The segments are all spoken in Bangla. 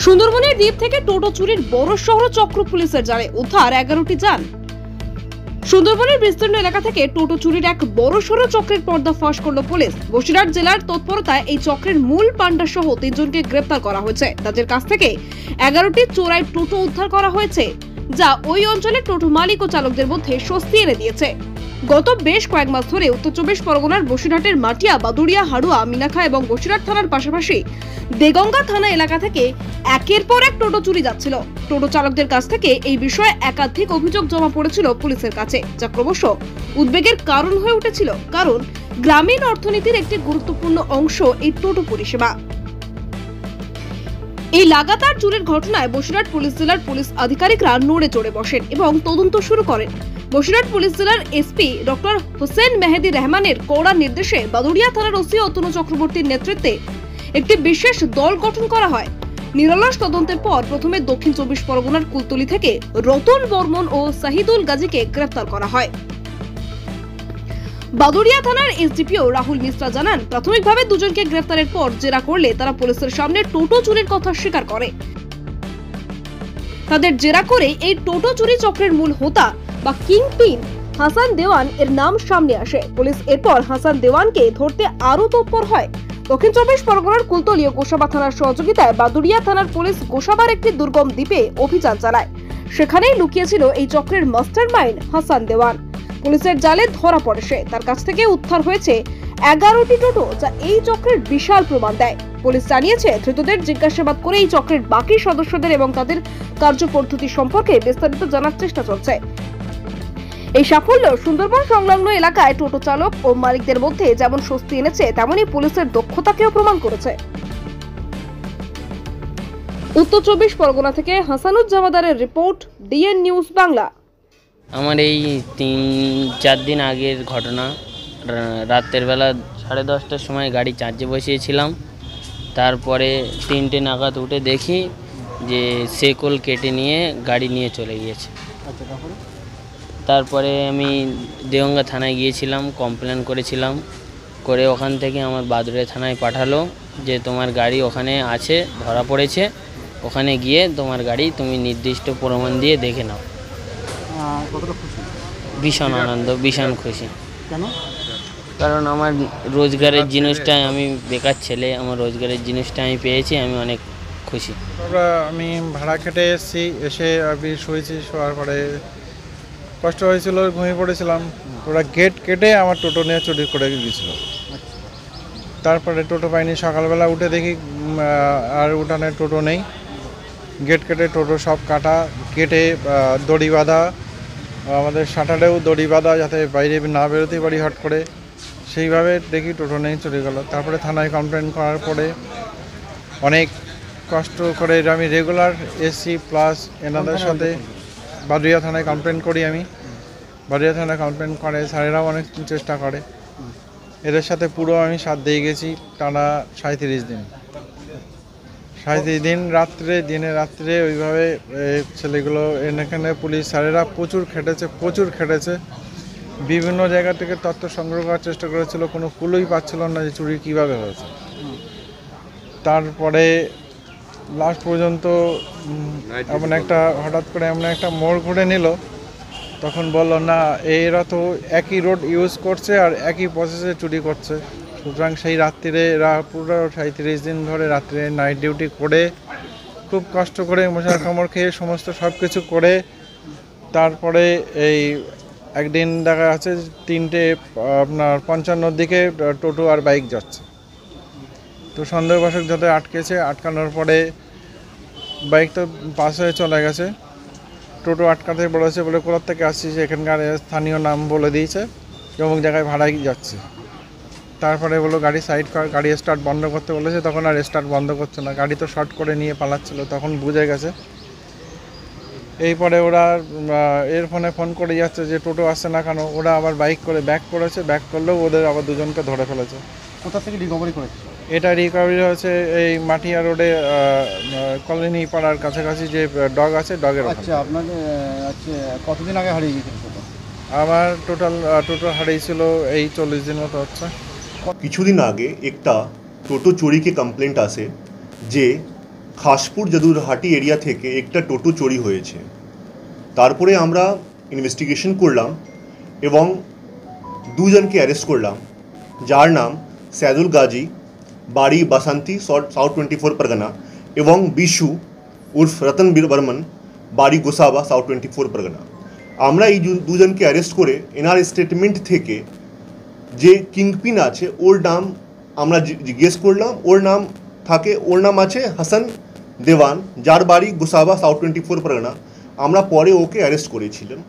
সুন্দরবনের দ্বীপ থেকে টোটো চুরির বড় শহর চক্র পুলিশের জালে, উদ্ধার 11টি যান। সুন্দরবনের বিস্তীর্ণ এলাকা থেকে টোটো চুরির এক বড় সড় চক্রের পর্দা ফাঁস করলো পুলিশ। বসিরহাট জেলার তৎপরতায় এই চক্রের মূল পান্ডা সহ 3 জনকে গ্রেপ্তার করা হয়েছে। তাদের কাছ থেকে 11টি চোরাই টোটো উদ্ধার করা হয়েছে, যা ওই অঞ্চলের টোটো মালিক ও চালকদের মধ্যে স্বস্তি এনে দিয়েছে। গত বেশ কয়েক মাস ধরে উত্তর চব্বিশ পরগনার বসিরহাটের মাটিয়া, বাদুড়িয়া, হাড়ুয়া, মিনাখা এবং বসিরহাট থানার পাশাপাশি দেগঙ্গা থানা এলাকা থেকে একের পর এক টোটো চুরি যাচ্ছিল। টোটো চালকদের কাছ থেকে এই বিষয়ে একাধিক অভিযোগ জমা পড়েছিল পুলিশের কাছে, যা ক্রমশ উদ্বেগের কারণ হয়ে উঠেছিল। কারণ গ্রামীণ অর্থনীতির একটি গুরুত্বপূর্ণ অংশ এই টোটো পরিষেবা। এই লাগাতার চুরির ঘটনায় বসিরহাট পুলিশ জেলার পুলিশ আধিকারিকরা নড়ে চড়ে বসেন এবং তদন্ত শুরু করেন। বসিরহাট পুলিশ জেলার এসপি ডক্টর হোসেন মেহেদি রহমানের কড়া নির্দেশে বাদুড়িয়া থানার ওসি অতনু চক্রবর্তীর নেতৃত্বে একটি বিশেষ দল গঠন করা হয়। নিরলস তদন্তের পর প্রথমে দক্ষিণ চব্বিশ পরগনার কুলতলি থেকে রতন বর্মন ও শাহিদুল গাজীকে গ্রেফতার করা হয়। বাদুড়িয়া থানার এসডিপিও রাহুল মিশ্রা জানান, প্রাথমিকভাবে দুজনকে গ্রেফতারের পর জেরা করলে তারা পুলিশের সামনে টোটো চুরির কথা স্বীকার করে। তাদের জেরা করে এই টোটো চুরি চক্রের মূল হোতা বা কিংপিন হাসান দেওয়ান এর নাম সামনে আসে। পুলিশ এরপর হাসান দেওয়ানকে ধরতে আরো তৎপর হয়। দক্ষিণ চব্বিশ পরগনার কুলতলি ও গোসাবা থানার সহযোগিতায় বাদুড়িয়া থানার পুলিশ গোসাবার একটি দুর্গম দ্বীপে অভিযান চালায়। সেখানেই লুকিয়েছিল এই চক্রের মাস্টারমাইন্ড হাসান দেওয়ান। পুলিশের জালে ধরা পড়ে সে। তার কাছ থেকে উদ্ধার হয়েছে 11টি টোটো, যা এই চক্রের বিশাল প্রমাণ দেয়। পুলিশ জানিয়েছে, ধৃতদের জিজ্ঞাসাবাদ করে এই চক্রের বাকি সদস্যদের এবং তাদের কার্যপদ্ধতি সম্পর্কে বিস্তারিত জানার চেষ্টা চলছে। এই সাফল্য সুন্দরবন সংলগ্ন এলাকায় টোটো চালক ও মালিকদের মধ্যে যেমন স্বস্তি এনেছে, তেমনি পুলিশের দক্ষতাকেও প্রমাণ করেছে। উত্তর চব্বিশ পরগনা থেকে হাসানুজ্জামাদারের রিপোর্ট, ডিএন নিউজ বাংলা। আমার এই 3-4 দিন আগের ঘটনা। রাতের বেলা 10:30টার সময় গাড়ি চার্জে বসিয়েছিলাম। তারপরে 3টে নাগাদ উঠে দেখি যে সেকল কেটে নিয়ে গাড়ি নিয়ে চলে গিয়েছে। তারপরে আমি দেগঙ্গা থানায় গিয়েছিলাম, কমপ্লেন করেছিলাম। করে ওখান থেকে আমার বাদুড়িয়া থানায় পাঠালো যে তোমার গাড়ি ওখানে আছে, ধরা পড়েছে, ওখানে গিয়ে তোমার গাড়ি তুমি নির্দিষ্ট প্রমাণ দিয়ে দেখে নাও। ভীষণ আনন্দ, ভীষণ খুশি। কেন? কারণ আমার রোজগারের জিনিসটা, আমি বেকার ছেলে, আমার রোজগারের জিনিসটা আমি পেয়েছি, আমি অনেক খুশি। আমি ভাড়া কেটে এসেছি, এসে আমি শুয়েছি, শোয়ার পরে কষ্ট হয়েছিল, ঘুমিয়ে পড়েছিলাম। ওরা গেট কেটে আমার টোটো নিয়ে চুরি করে গিয়েছিল। তারপরে টোটো পাইনি। সকালবেলা উঠে দেখি আর উঠানে টোটো নেই। গেট কেটে টোটো সব কাটা, কেটে দড়ি বাঁধা, আমাদের শাটারেও দড়ি বাঁধা যাতে বাইরে না বেরোতে পারি হট করে। সেইভাবে দেখি টোটো নেই, চলে গেল। তারপরে থানায় কমপ্লেন করার পরে অনেক কষ্ট করে আমি রেগুলার এসি প্লাস এনাদের সাথে বাদুড়িয়া থানায় কমপ্লেন করি। আমি বাদুড়িয়া থানায় কমপ্লেন করে, স্যারেরাও অনেক চেষ্টা করে। এদের সাথে পুরো আমি সাথ দিয়ে গেছি টানা 37 দিন। 37 দিন রাত্রে, দিনে রাত্রে ওইভাবে ছেলেগুলো এখানে পুলিশ স্যারেরা প্রচুর খেটেছে। বিভিন্ন জায়গা থেকে তথ্য সংগ্রহ করার চেষ্টা করেছিল, কোনো ক্লুই পাচ্ছিল না যে চুরি কীভাবে হয়েছে। তারপরে লাস্ট পর্যন্ত হঠাৎ করে এমন একটা মোড় ঘুরে নিল। তখন বলল, না এরা তো একই রোড ইউজ করছে আর একই প্রসেসে চুরি করছে। সুতরাং সেই রাত্রিরে পুরো 37 দিন ধরে রাত্রে নাইট ডিউটি করে, খুব কষ্ট করে মশার কামড় খেয়ে সমস্ত সব কিছু করে, তারপরে এই একদিন দেখা যাচ্ছে 3:55 দিকে টোটো আর বাইক যাচ্ছে। তো সন্দেহবাসক যাতে আটকানোর পরে বাইক তো পাস হয়ে চলে গেছে। টোটো আটকাতে বলেছে, বলে কোথা থেকে আসছিস, এখানকার স্থানীয় নাম বলে দিয়েছে, অমুক জায়গায় ভাড়ায় যাচ্ছে। তারপরে বললো গাড়ি সাইড কর, গাড়ি স্টার্ট বন্ধ করতে বলেছে, তখন আর স্টার্ট বন্ধ করছে না, গাড়ি তো শর্ট করে নিয়ে পালাচ্ছিল। তখন বুঝে গেছে। এরপরে ওরা এর ফোন করে যাচ্ছে যে টোটো আসছে না কেন। ওরা আবার বাইক করে ব্যাক করেছে, ব্যাক করলেও ওদের আবার দুজনকে ধরে ফেলেছে। কোথা থেকে রিকভারি করেছে? এটা রিকভারি হয়েছে এই মাটিয়া রোডে কলোনি পাড়ার কাছাকাছি যে ডগ আছে, ডগের। আচ্ছা, আপনাদের কতদিন আগে হারিয়ে গিয়েছিল টোটো? আমার টোটো হারিয়েছিল এই 40 দিন মতো হচ্ছে। কিছুদিন আগে একটা টোটো চুরি की कंप्लेंट আসে যে খাসপুর জাদুরহাটি এরিয়া থেকে একটা টোটো চুরি হয়েছে। তারপরে আমরা ইনভেস্টিগেশন করলাম এবং দুজনকে অ্যারেস্ট করলাম, যার নাম সৈদুল গাজী, বাড়ি বাসন্তী, সাউথ 24 পরগনা, এবং বিশু উর্ফ রতন বর্মন, বাড়ি গোসাবা, সাউথ 24 পরগনা। আমরা এই দুজনকে অ্যারেস্ট করে এনার স্টেটমেন্ট থেকে যে কিংপিন আছে ওর নাম আমরা জিজ্ঞেস করলাম। ওর নাম আছে হাসান দেওয়ান, যার বাড়ি গোসাবা, সাউথ 24 পরগনা। আমরা পরে ওকে অ্যারেস্ট করেছিলাম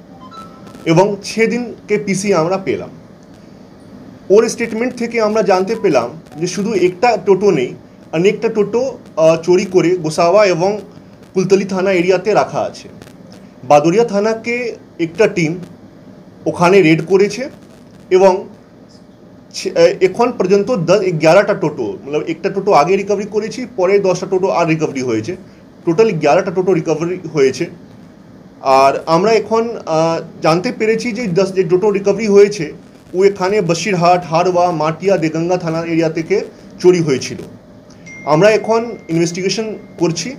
এবং 6 দিনকে পিসি আমরা পেলাম। ওর স্টেটমেন্ট থেকে আমরা জানতে পেলাম যে শুধু একটা টোটো নেই, অনেকটা টোটো চুরি করে গোসাবা এবং কুলতলি থানা এরিয়াতে রাখা আছে। বাদুরিয়া থানাকে একটা টিম ওখানে রেড করেছে এবং এখন পর্যন্ত 11টা টোটো, मतलब একটা টোটো আগে রিকভারি করেছি, পরে 10টা টোটো আর রিকভারি হয়েছে। টোটাল 11টা টোটো রিকভারি হয়েছে। আর আমরা এখন জানতে পেরেছি যে যে টোটো রিকভারি হয়েছে ও এখানে বসিরহাট, হারওয়া, মাটিয়া, দেগঙ্গা থানা এরিয়া থেকে চুরি হয়েছিল। আমরা এখন ইনভেস্টিগেশন করছি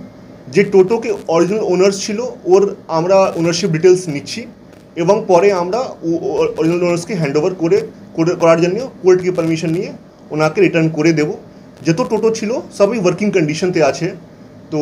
যে টোটোকে অরিজিনাল ওনার্স ছিল ওর আমরা ওনারশিপ ডিটেলস নিচ্ছি এবং পরে আমরা অরিজিনাল ওনার্সকে হ্যান্ড ওভার করার জন্য কোর্টকে পারমিশন নিয়ে ওনাকে রিটার্ন করে দেব। যত টোটো ছিল সবই ওয়ার্কিং কন্ডিশনতে আছে। তো